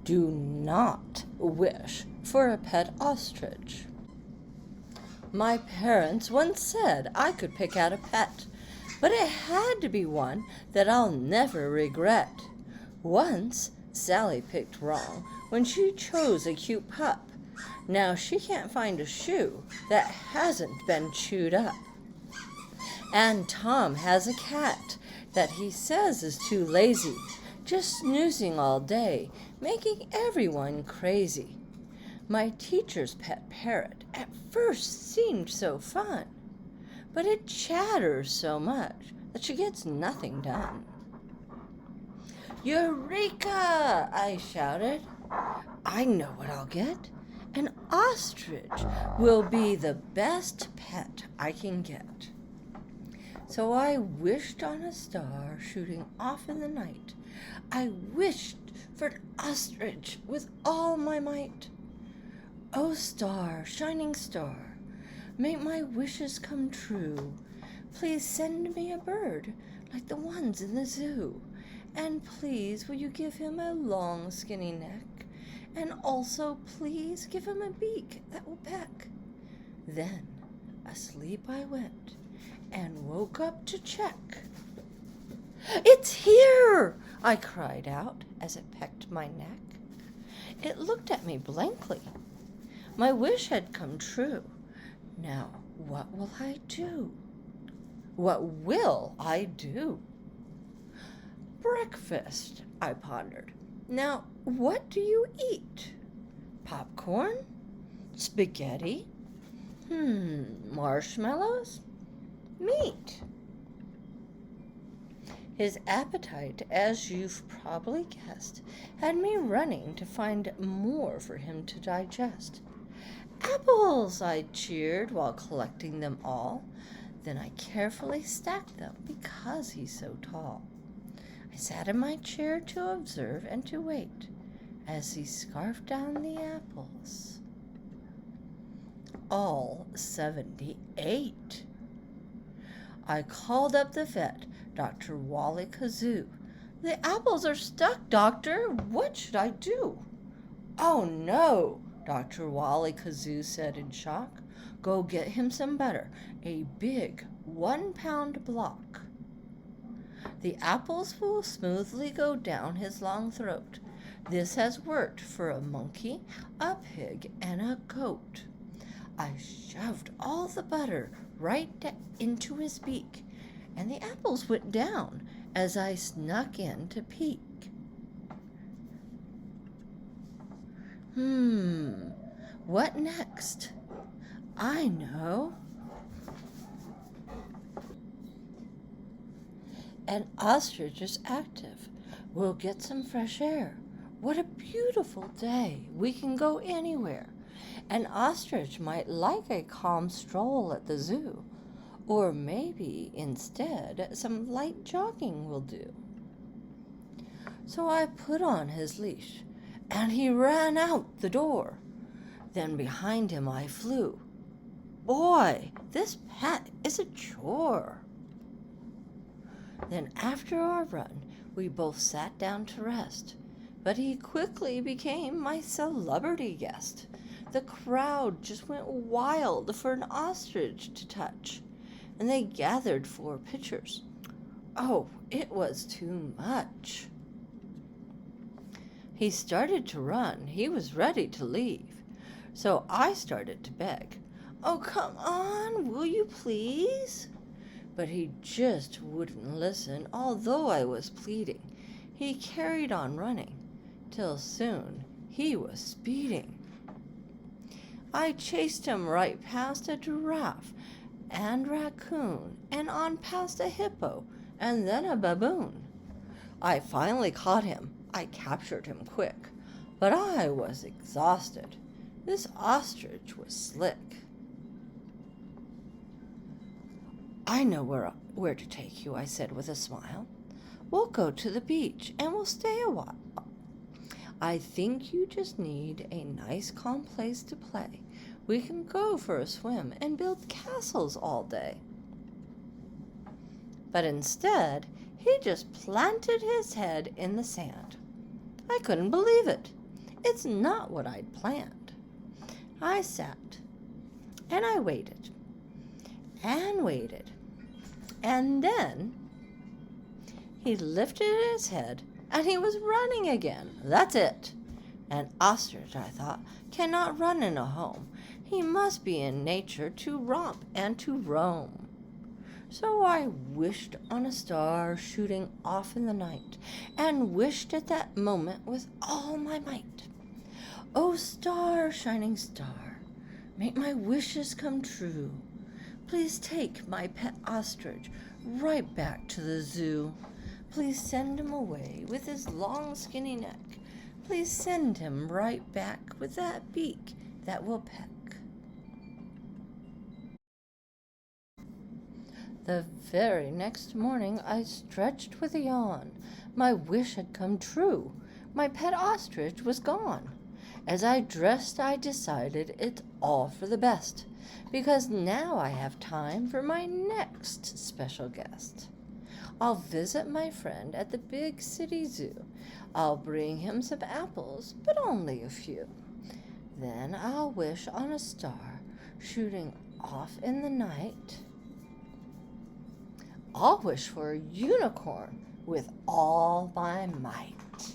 Do not wish for a pet ostrich. My parents once said I could pick out a pet, but it had to be one that I'll never regret. Once, Sally picked wrong when she chose a cute pup. Now she can't find a shoe that hasn't been chewed up. And Tom has a cat that he says is too lazy, just snoozing all day, making everyone crazy. My teacher's pet parrot at first seemed so fun, but it chatters so much that she gets nothing done. Eureka! I shouted. I know what I'll get. An ostrich will be the best pet I can get. So I wished on a star shooting off in the night. I wished for an ostrich with all my might. Oh, star, shining star, make my wishes come true. Please send me a bird like the ones in the zoo. And please, will you give him a long, skinny neck? And also, please, give him a beak that will peck. Then, asleep I went and woke up to check. It's here! I cried out as it pecked my neck. It looked at me blankly. My wish had come true. Now, what will I do? What will I do? Breakfast, I pondered. Now, what do you eat? Popcorn? Spaghetti? Marshmallows? Meat? His appetite, as you've probably guessed, had me running to find more for him to digest. Apples, I cheered while collecting them all. Then I carefully stacked them because he's so tall. I sat in my chair to observe and to wait as he scarfed down the apples. All 78. I called up the vet, Dr. Wally Kazoo. The apples are stuck, doctor. What should I do? Oh, no, Dr. Wally Kazoo said in shock. Go get him some butter, a big 1-pound block. The apples will smoothly go down his long throat. This has worked for a monkey, a pig, and a goat. I shoved all the butter right into his beak, and the apples went down as I snuck in to peek. What next? I know. An ostrich is active. We'll get some fresh air. What a beautiful day. We can go anywhere. An ostrich might like a calm stroll at the zoo. Or maybe, instead, some light jogging will do. So I put on his leash, and he ran out the door. Then behind him I flew. Boy, this pet is a chore. Then after our run, we both sat down to rest. But he quickly became my celebrity guest. The crowd just went wild for an ostrich to touch, and they gathered for pictures. Oh, it was too much. He started to run. He was ready to leave. So I started to beg. Oh, come on, will you please? But he just wouldn't listen, although I was pleading. He carried on running, till soon he was speeding. I chased him right past a giraffe and raccoon, and on past a hippo, and then a baboon. I finally caught him. I captured him quick, but I was exhausted. This ostrich was slick. I know where to take you, I said with a smile. We'll go to the beach and we'll stay a while. I think you just need a nice calm place to play. We can go for a swim and build castles all day. But instead, he just planted his head in the sand. I couldn't believe it. it's not what I'd planned. I sat, and I waited, and waited, and then he lifted his head, and he was running again. That's it. An ostrich, I thought, cannot run in a home. He must be in nature to romp and to roam. So I wished on a star shooting off in the night, and wished at that moment with all my might. "O star, shining star, make my wishes come true. Please take my pet ostrich right back to the zoo. Please send him away with his long skinny neck. Please send him right back with that beak that will peck." The very next morning I stretched with a yawn. My wish had come true. My pet ostrich was gone. As I dressed, I decided it's all for the best, because now I have time for my next special guest. I'll visit my friend at the big city zoo. I'll bring him some apples, but only a few. Then I'll wish on a star shooting off in the night. I'll wish for a unicorn with all my might.